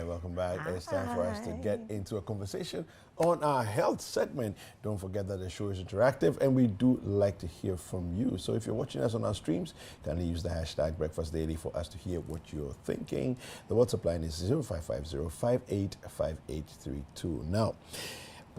right, welcome back. It's time for us to get into a conversation on our health segment. Don't forget that the show is interactive and we do like to hear from you. So if you're watching us on our streams, kindly use the hashtag Breakfast Daily for us to hear what you're thinking. The WhatsApp line is 0550585832. Now,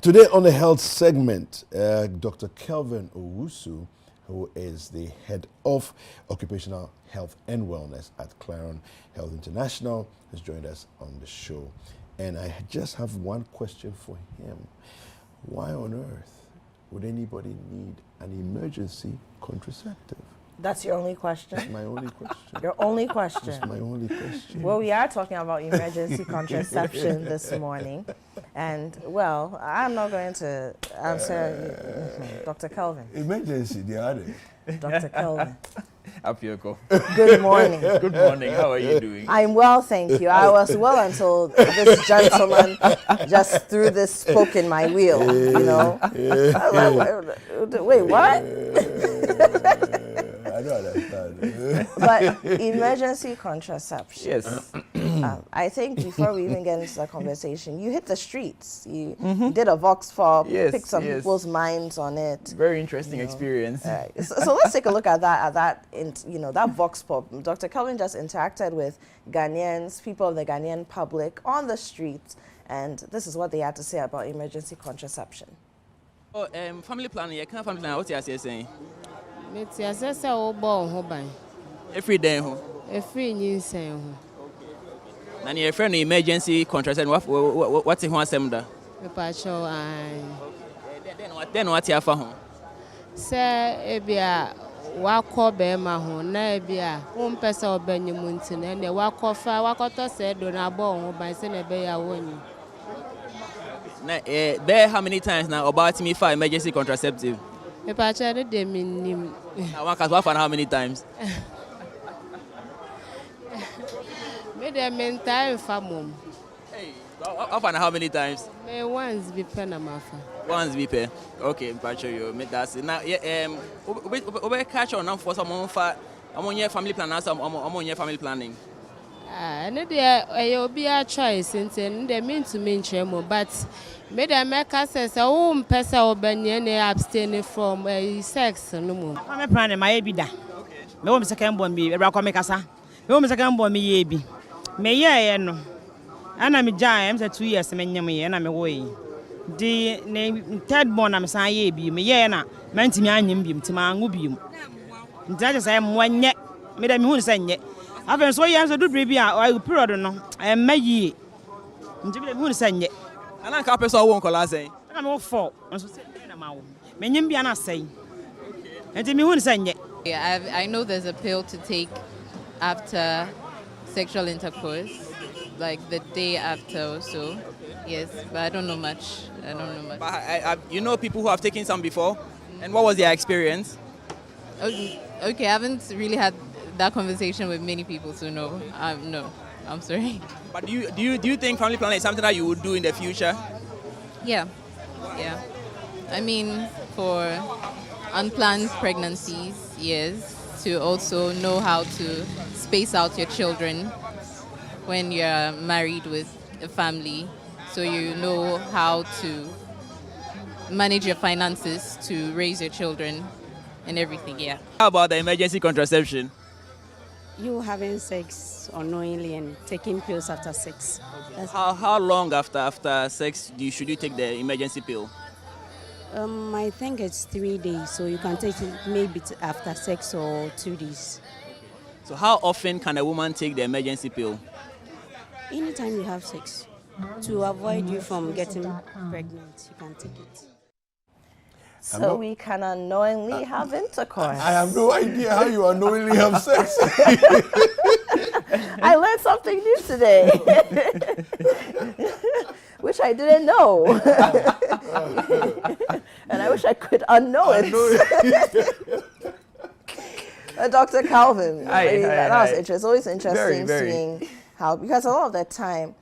today on the health segment, Dr. Kelvin Owusu, who is the head of occupational health and wellness at Clarion Health International, has joined us on the show. And I just have one question for him. Why on earth would anybody need an emergency contraceptive? That's your only question? That's my only question. Your only question? That's my only question. Well, we are talking about emergency contraception this morning. And, well, I'm not going to answer Dr. Kelvin. Emergency, the other. Dr. Kelvin. Apioko. Good morning. Good morning. How are you doing? I'm well, thank you. I was well until this gentleman just threw this spoke in my wheel, you know. I was like, wait, what? I don't understand. But emergency contraception. Yes. I think before we even get into the conversation, you hit the streets. You did a vox pop, picked some people's minds on it. Very interesting experience. So let's take a look at that vox pop. Dr. Kelvin just interacted with Ghanaians, people of the Ghanaian public on the streets, and this is what they had to say about emergency contraception. Oh, family planning. You can't family planning. What you are saying? It's say born ho ban. Every day, ho. Every nyinsɛn ho. And your friend emergency contraception. What's it? What's them da? Mepacho ai. Then what you have for home? Say ebia wakɔ bɛɛma ho na ebia wompɛ sɛ ɔbɛnye mu nti na ɛnɛ wakɔtɔ sɛ do na bɔ ho ban sɛ na ɛbɛyɛ awɔnyi. Na there how many times now about me for emergency contraceptive? Mepacho ne de minim. I want to how many times? Me de mental famum. Hey, often how many times? Me once be pen na mafa. Once be pay. Okay, Pacho, you make that. Now, we catch on for someone for among your family planning, among your family planning. And there obi a choice and they mean to mention more, but me the make says person obanye na abstain from sex no more. I'm planning my ebida. Me wo me second born bi e bra kwa me kasa. Me wo me second born me ye bi. Me ye no. Ana me jaa am say 2 years me nyam ye na me wo yi. Di ne third born am san ye bi me ye na mantimi anyim bi mtima angu bi mu. Ntia je say mo nye me da me hu se nye. Afen so ye am so do bi a period no e ma yi. Nti bi da me hu se nye. Ana ka person won kola say. Ana me wo 4 nso se na ma wo. Me nyim bi ana say. Nti me hu se nye. Yeah, I know there's a pill to take after sexual intercourse, like the day after or so. Yes, but I don't know much. But I you know people who have taken some before, and what was their experience? Okay, I haven't really had that conversation with many people, so no. No, I'm sorry. But do you think family planning is something that you would do in the future? Yeah. I mean, for unplanned pregnancies, yes, to also know how to space out your children when you're married with a family, so you know how to manage your finances to raise your children and everything, yeah. How about the emergency contraception? You having sex unknowingly and taking pills after sex. How long after sex should you take the emergency pill? I think it's 3 days, so you can take it maybe after sex or 2 days. So how often can a woman take the emergency pill? Anytime you have sex. To avoid you from getting pregnant, you can take it. So we can unknowingly have intercourse. I have no idea how you unknowingly have sex. I learned something new today, which I didn't know. And I wish I could unknow it. Dr. Calvin, that was interesting. It's always interesting seeing how, because a lot of the time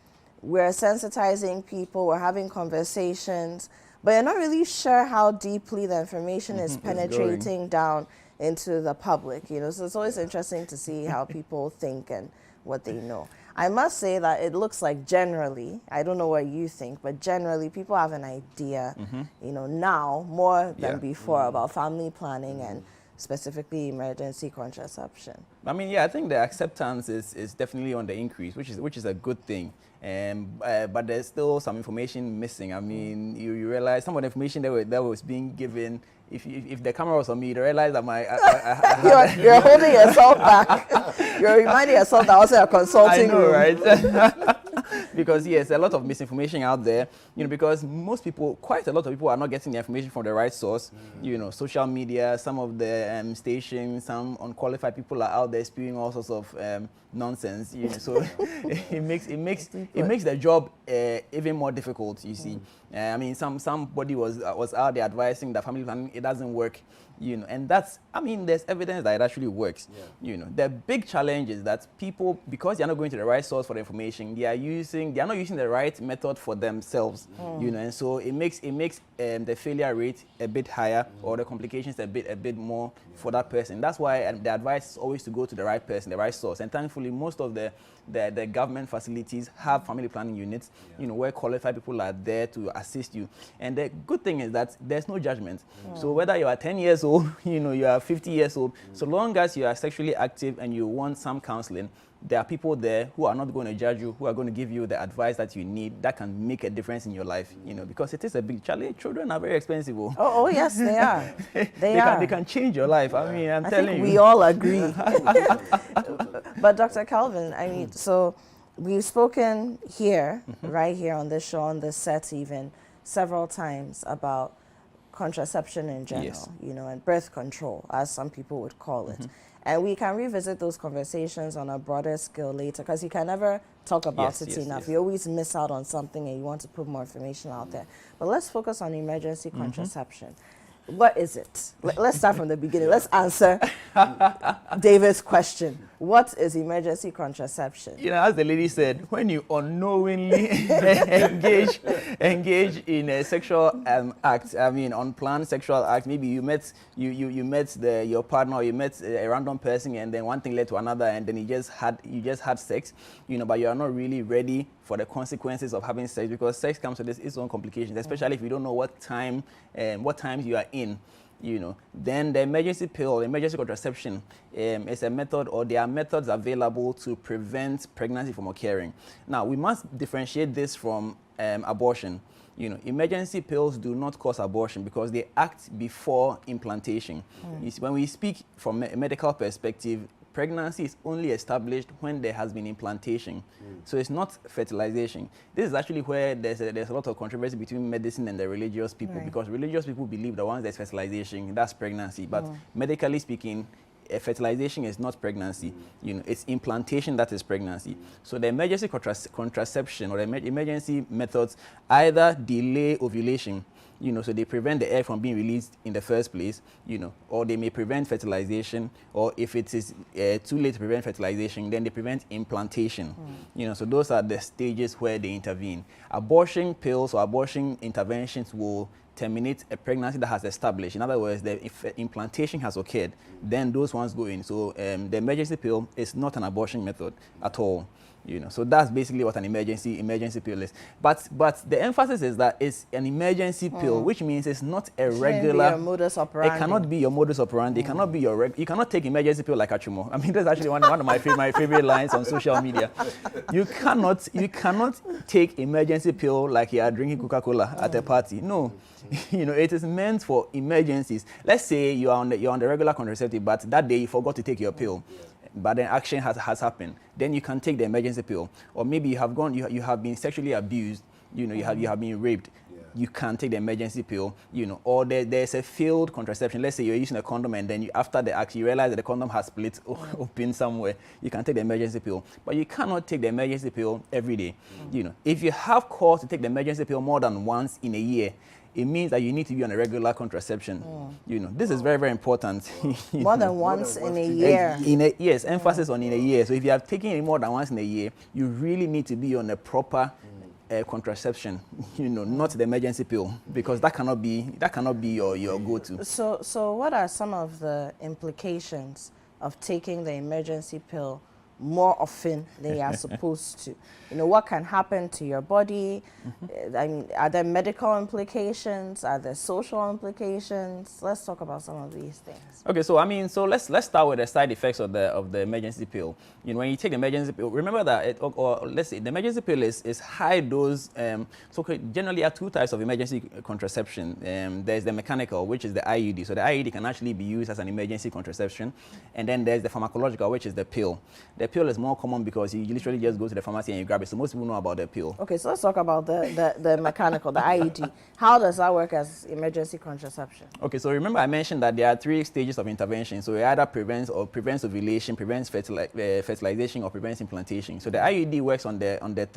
we're sensitizing people, we're having conversations, but you're not really sure how deeply the information is penetrating down into the public, you know. So it's always interesting to see how people think and what they know. I must say that it looks like generally, I don't know what you think, but generally people have an idea, now more than before about family planning and specifically emergency contraception. I mean, yeah, I think the acceptance is definitely on the increase, which is a good thing. But there's still some information missing. I mean, you realize some of the information that was being given. If the camera was on me, you realize that you're holding yourself back. You're reminding yourself that also a consulting I know, room. right? Because yes, a lot of misinformation out there. Because most people, quite a lot of people, are not getting the information from the right source. Social media, some of the stations, some unqualified people are out there spewing all sorts of nonsense. So it makes the job even more difficult. You see, I mean, somebody was out there advising that family planning, it doesn't work. And that's, I mean, there's evidence that it actually works. The big challenge is that people, because they're not going to the right source for the information, they are not using the right method for themselves. And so it makes the failure rate a bit higher, or the complications a bit more for that person. That's why the advice is always to go to the right person, the right source. And thankfully, most of the government facilities have family planning units, where qualified people are there to assist you. And the good thing is that there's no judgment. So whether you are 10 years old, you are 50 years old, so long as you are sexually active and you want some counseling, there are people there who are not going to judge you, who are going to give you the advice that you need that can make a difference in your life, because it is a big challenge. Children are very expensive. Oh yes, they are. They can change your life. I mean, I think you. we all agree. But Dr. Calvin, I mean, so we've spoken here, right here on this show, on this set even, several times about contraception in general, and birth control, as some people would call it. And we can revisit those conversations on a broader scale later, because you can never talk about it enough. You always miss out on something and you want to put more information out there. But let's focus on emergency contraception. What is it? Let's start from the beginning. Let's answer David's question. What is emergency contraception? As the lady said, when you unknowingly engage in a sexual act, I mean, unplanned sexual act, maybe you met your partner, or you met a random person, and then one thing led to another, and then you just had sex, but you are not really ready for the consequences of having sex, because sex comes with its own complications, especially if you don't know what times you are in. Then the emergency pill, emergency contraception, is a method, or there are methods available to prevent pregnancy from occurring. Now, we must differentiate this from abortion. Emergency pills do not cause abortion because they act before implantation. You see, when we speak from a medical perspective, pregnancy is only established when there has been implantation. So it's not fertilization. This is actually where there's a lot of controversy between medicine and the religious people, because religious people believe that once there's fertilization, that's pregnancy. But medically speaking, fertilization is not pregnancy. It's implantation that is pregnancy. So the emergency contraception or the emergency methods either delay ovulation, so they prevent the egg from being released in the first place, or they may prevent fertilization, or if it is too late to prevent fertilization, then they prevent implantation. So those are the stages where they intervene. Abortion pills or abortion interventions will terminate a pregnancy that has established. In other words, if implantation has occurred, then those ones go in. So the emergency pill is not an abortion method at all. So that's basically what an emergency pill is. But the emphasis is that it's an emergency pill, which means it's not a regular. Your modus operandi. It cannot be your modus operandi. It cannot be you cannot take emergency pill like Achumo. I mean, that's actually one of my favorite lines on social media. You cannot take emergency pill like you are drinking Coca-Cola at a party. No. It is meant for emergencies. Let's say you're on the regular contraceptive, but that day you forgot to take your pill. But then action has happened. Then you can take the emergency pill. Or maybe you have been sexually abused, you have been raped. You can take the emergency pill, or there's a failed contraception. Let's say you're using a condom, and then after the act, you realize that the condom has split open somewhere. You can take the emergency pill. But you cannot take the emergency pill every day. If you have cause to take the emergency pill more than once in a year, it means that you need to be on a regular contraception. This is very, very important. More than once in a year. Yes, emphasis on in a year. So if you have taken it more than once in a year, you really need to be on a proper contraception, not the emergency pill, because that cannot be your go-to. So what are some of the implications of taking the emergency pill more often than you are supposed to. You know, what can happen to your body? I mean, are there medical implications? Are there social implications? Let's talk about some of these things. Okay, so I mean, so let's start with the side effects of the emergency pill. You know, when you take the emergency pill, remember that or let's say the emergency pill is high dose. So generally, there are two types of emergency contraception. There's the mechanical, which is the IUD. So the IUD can actually be used as an emergency contraception, and then there's the pharmacological, which is the pill. The pill is more common because you literally just go to the pharmacy and you grab it. So most people know about the pill. Okay, so let's talk about the mechanical, the IUD. How does that work as emergency contraception? Okay, so remember I mentioned that there are 3 stages of intervention. So it either prevents ovulation, prevents fertilization, or prevents implantation. So the IUD works on the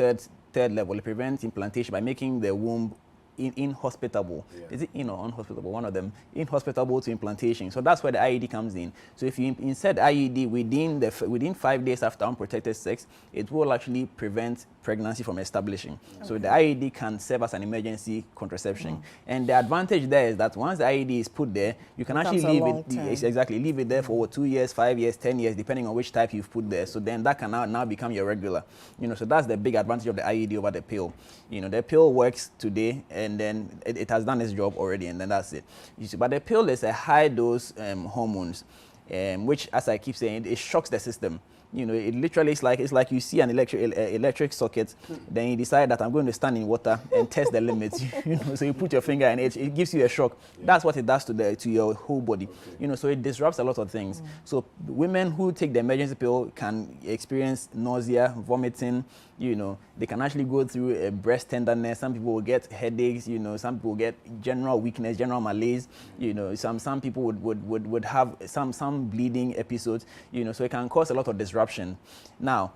third level. It prevents implantation by making the womb inhospitable. Is it unhospitable? One of them, inhospitable to implantation. So that's where the IUD comes in. So if you insert IUD within 5 days after unprotected sex, it will actually prevent pregnancy from establishing. Okay. So the IUD can serve as an emergency contraception. And the advantage there is that once the IUD is put there, you can actually leave it there for 2 years, 5 years, 10 years, depending on which type you've put there. So then that can now become your regular. You know, so that's the big advantage of the IUD over the pill. You know, the pill works today, and then it has done its job already, and then that's it. You see, but the pill is a high dose hormones, which, as I keep saying, it shocks the system. You know, it literally is like, it's like you see an electric socket, then you decide that I'm going to stand in water and test the limits. You know, so you put your finger in it, it gives you a shock. That's what it does to your whole body. You know, so it disrupts a lot of things. So women who take the emergency pill can experience nausea, vomiting. You know, they can actually go through a breast tenderness. Some people will get headaches. You know, some people will get general weakness, general malaise. You know, some people would have some bleeding episodes. You know, so it can cause a lot of disruption. Now,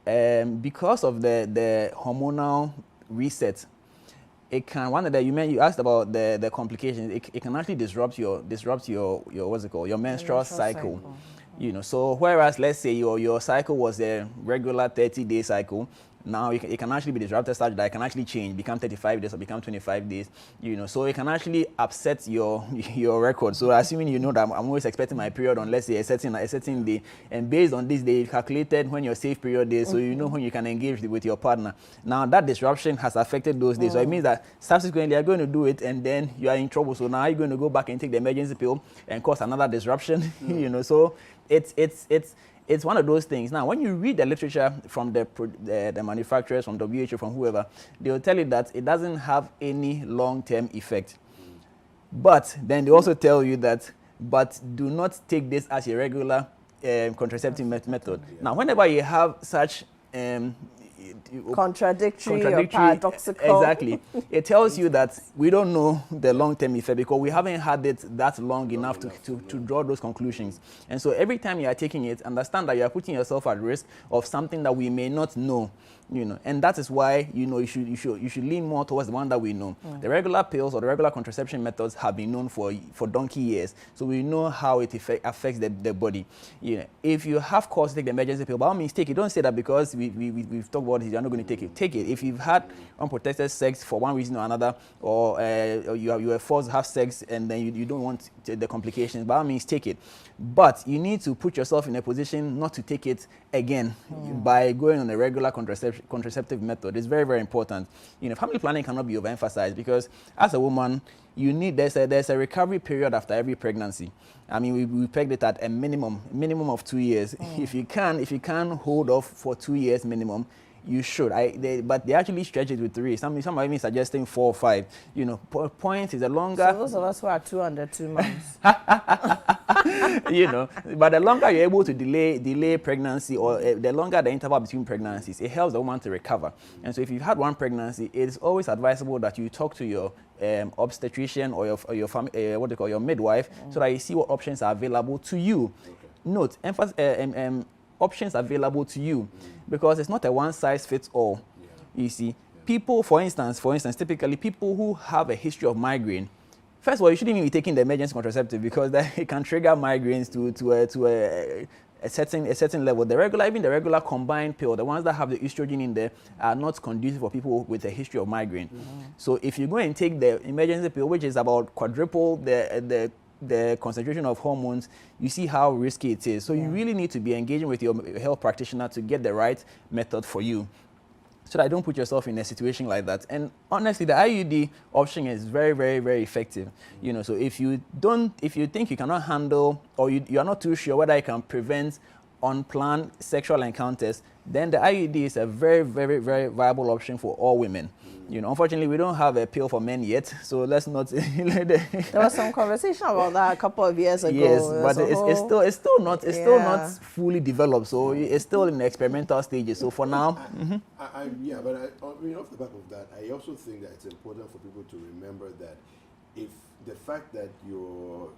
because of the hormonal reset, it can, one of the, you asked about the complications. It can actually disrupt your what's it called, your menstrual cycle. You know, so whereas let's say your cycle was a regular 30-day cycle, now it can actually be disrupted such that it can actually change, become 35 days or become 25 days. You know, so it can actually upset your record. So assuming you know that I'm always expecting my period on, let's say, a certain day, and based on this day, you calculated when your safe period is, so you know when you can engage with your partner. Now that disruption has affected those days, so it means that subsequently you're going to do it, and then you are in trouble. So now you're going to go back and take the emergency pill and cause another disruption. You know, so it's one of those things. Now, when you read the literature from the manufacturers, from WHO, from whoever, they will tell you that it doesn't have any long-term effect. But then they also tell you that, but do not take this as a regular contraceptive method. Now, whenever you have such contradictory or paradoxical. Exactly. It tells you that we don't know the long-term effect because we haven't had it that long enough to draw those conclusions. And so every time you are taking it, understand that you are putting yourself at risk of something that we may not know. You know, and that is why, you know, you should lean more towards the one that we know. The regular pills or the regular contraception methods have been known for donkey years, so we know how it affects the body. You know, if you have cause to take the emergency pill, by all means take it. Don't say that because we've talked about it, you're not going to take it. Take it. If you've had unprotected sex for one reason or another, or you are forced to have sex and then you don't want the complications, by all means take it. But you need to put yourself in a position not to take it again by going on a regular contraceptive method. It's very, very important. You know, family planning cannot be overemphasized because as a woman, you need, there's a recovery period after every pregnancy. I mean, we pegged it at a minimum of 2 years. If you can hold off for 2 years minimum, you should. But they actually stretch it with 3. Some are even suggesting 4 or 5. You know, point is a longer. So those of us who are 2 under 2 months. You know, but the longer you're able to delay pregnancy, or the longer the interval between pregnancies, it helps the woman to recover. And so if you've had one pregnancy, it's always advisable that you talk to your obstetrician or your midwife, so that you see what options are available to you. Note, options available to you, because it's not a one-size-fits-all. You see, people, for instance, typically people who have a history of migraine, first of all, you shouldn't even be taking the emergency contraceptive because it can trigger migraines to a certain level. Even the regular combined pill, the ones that have the estrogen in there, are not conducive for people with a history of migraine. So if you go and take the emergency pill, which is about quadruple the the concentration of hormones, you see how risky it is. So you really need to be engaging with your health practitioner to get the right method for you, so that you don't put yourself in a situation like that. And honestly, the IUD option is very, very, very effective. You know, so if you think you cannot handle, or you are not too sure whether you can prevent unplanned sexual encounters, then the IUD is a very, very, very viable option for all women. You know, unfortunately, we don't have a pill for men yet, so let's not. There was some conversation about that a couple of years ago. Yes, but it's still not fully developed, so it's still in the experimental stages. So for now, but I mean, off the back of that, I also think that it's important for people to remember that if the fact that you're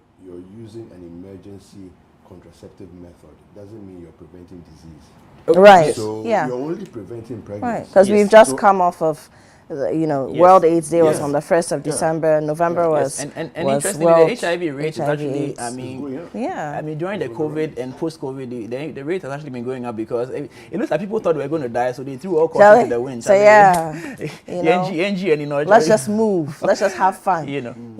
using an emergency contraceptive method doesn't mean you're preventing disease. Right. So you're only preventing pregnancy. Right. Because we've just come off of, World AIDS Day was on the 1st of December. November was and was interestingly, World the HIV rate is actually, AIDS. I mean, during the COVID and post-COVID, the rate has actually been going up because it looks like people thought we were going to die, so they threw all caution to the wind. So let's just move. Let's just have fun.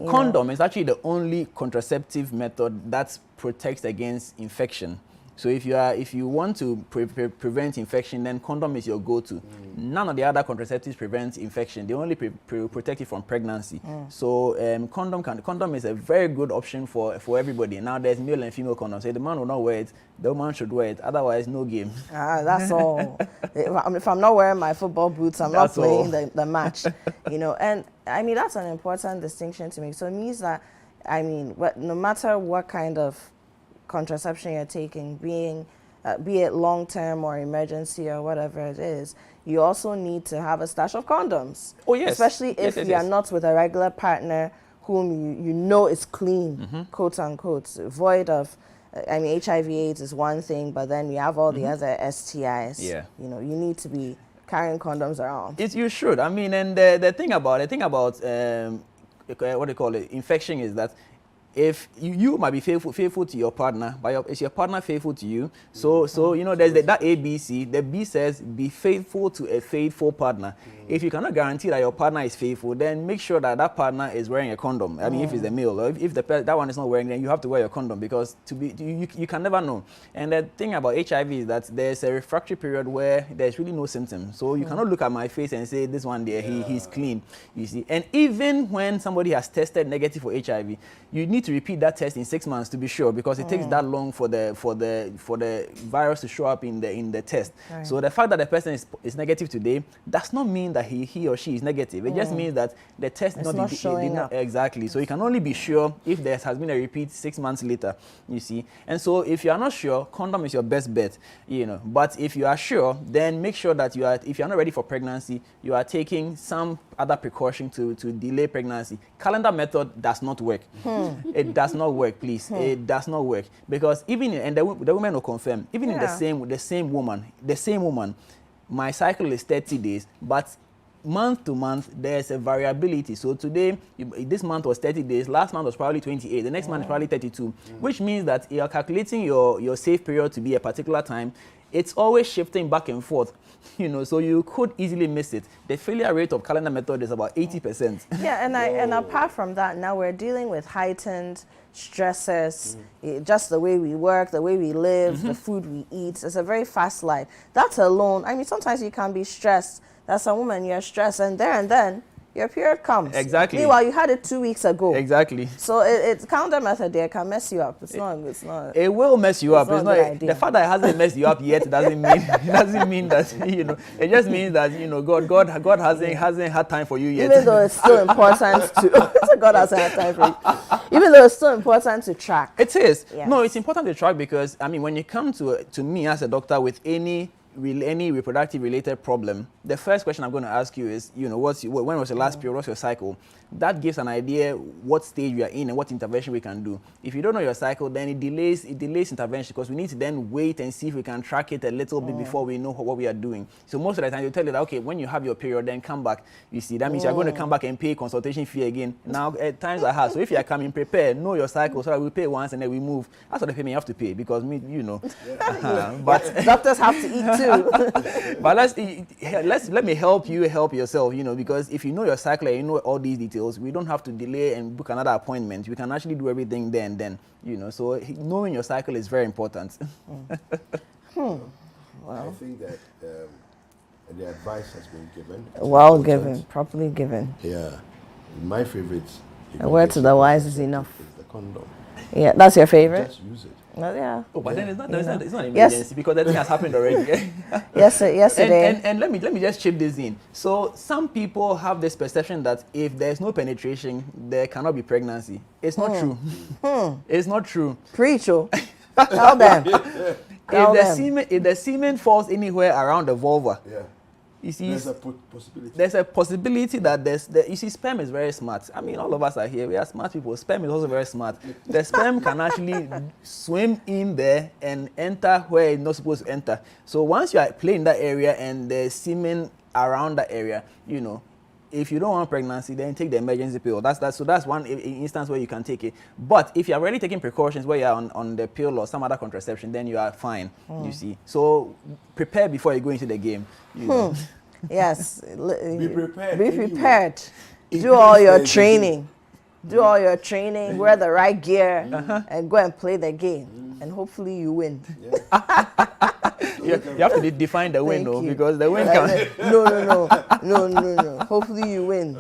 Condom is actually the only contraceptive method that protects against infection. So if you want to prevent infection, then condom is your go-to. None of the other contraceptives prevent infection. They only protect you from pregnancy. So condom is a very good option for everybody. Now there's male and female condoms. So the man will not wear it, the woman should wear it. Otherwise, no game. That's all. If I'm not wearing my football boots, I'm not playing the match. And I mean that's an important distinction to make. So it means that no matter what kind of contraception you're taking, be it long-term or emergency or whatever it is, you also need to have a stash of condoms. Oh yes. Especially if you are not with a regular partner whom you know is clean, quote unquote, void of. HIV/AIDS is one thing, but then we have all the other STIs. Yeah. You need to be carrying condoms around. You should. I mean, and the thing about what do you call it? Infection is that if you might be faithful to your partner, but is your partner faithful to you? So there's that ABC. The B says be faithful to a faithful partner. If you cannot guarantee that your partner is faithful, then make sure that partner is wearing a condom. I mean, if it's a male, or if that one is not wearing, then you have to wear your condom, because you can never know. And the thing about HIV is that there's a refractory period where there's really no symptoms. So you cannot look at my face and say this one there he's clean. You see, and even when somebody has tested negative for HIV, you need to repeat that test in 6 months to be sure, because it takes that long for the virus to show up in the test. Right. So the fact that the person is negative today does not mean that he or she is negative. It just means that the test is not showing up. Exactly. So you can only be sure if there has been a repeat 6 months later. You see, and so if you are not sure, condom is your best bet. But if you are sure, then make sure that if you are not ready for pregnancy, you are taking some other precaution to delay pregnancy. Calendar method does not work. It does not work, please. It does not work, because even the women will confirm. Even in the same woman, my cycle is 30 days, but month to month there's a variability. So today, this month was 30 days. Last month was probably 28. The next month is probably 32, which means that you're calculating your safe period to be a particular time. It's always shifting back and forth, so you could easily miss it. The failure rate of calendar method is about 80%. Yeah, and apart from that, now we're dealing with heightened stresses, just the way we work, the way we live, the food we eat. It's a very fast life. That alone, sometimes you can be stressed. That's a woman, you're stressed, and then your period comes. Exactly. Meanwhile, you had it 2 weeks ago. Exactly. So it's calendar method there can mess you up. It's not. It will mess you up. It's not the fact that it hasn't messed you up yet doesn't mean that It just means that God hasn't had time for you yet. Even though it's still important to God hasn't had time for you. Even though it's still important to track. It is. Yes. No, it's important to track, because when you come to me as a doctor with any reproductive related problem, the first question I'm going to ask you is, when was your last period, what's your cycle? That gives an idea what stage you are in and what intervention we can do. If you don't know your cycle, then it delays intervention, because we need to then wait and see if we can track it a little bit before we know what we are doing. So most of the time they tell you that, okay, when you have your period, then come back. You see, that means you're going to come back and pay consultation fee again. Now times are hard. So if you are coming prepared, know your cycle, so that we pay once and then we move. That's what the payment you have to pay, because but doctors have to eat too. But let me help you help yourself, you know, because if you know your cycle and you know all these details, we don't have to delay and book another appointment. We can actually do everything there and then, you know. So knowing your cycle is very important. Well, I think that the advice has been given. Well given, properly given. Yeah. My favorite. A word to the wise is enough. Is the condom. Yeah, that's your favorite? Just use it. Yeah. Oh, but then it's not an emergency Yes. because that thing has happened already. Yesterday. And let me just chip this in. So some people have this perception that if there's no penetration, there cannot be pregnancy. It's not true. It's not true. Preach, oh. Tell them. If the semen falls anywhere around the vulva, Yeah. you see, There's a possibility. there's a possibility that you see, sperm is very smart. I mean, all of us are here. We are smart people. Sperm is also very smart. The sperm can actually swim in there and enter where it's not supposed to enter. So once you are playing that area and there's semen around that area, you know, if you don't want pregnancy, then take the emergency pill. That's one instance where you can take it. But if you're already taking precautions where you're on the pill or some other contraception, then you are fine, you see. So prepare before you go into the game. You know. Yes. Be prepared. Be anyway. prepared. In Do all case your there's a training. Do all your training, wear the right gear, and go and play the game. And hopefully you win. You have to define the win, though, because the win can. No. Hopefully you win.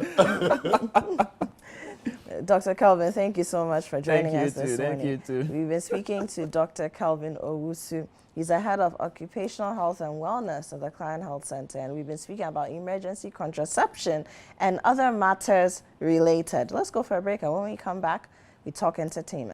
Dr. Calvin, thank you so much for joining us this morning. Thank you too. We've been speaking to Dr. Calvin Owusu. He's the head of Occupational Health and Wellness at the Client Health Center, and we've been speaking about emergency contraception and other matters related. Let's go for a break, and when we come back, we talk entertainment.